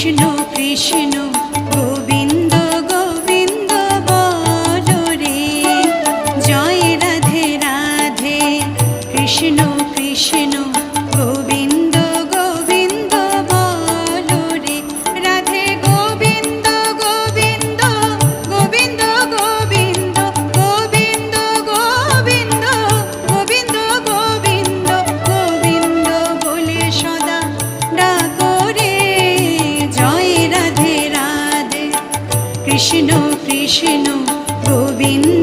কৃষ্ণ কৃষ্ণ গোবিন্দ গোবিন্দ বলো রে, জয় রাধে রাধে কৃষ্ণ কৃষ্ণ গোবিন্দ গোবিন্দ বলো রে, রাধে গোবিন্দ গোবিন্দ গোবিন্দ গোবিন্দ গোবিন্দ গোবিন্দ গোবিন্দ গোবিন্দ গোবিন্দ বলে সদা ডাকো রে, জয় রাধে রাধে কৃষ্ণ কৃষ্ণ গোবিন্দ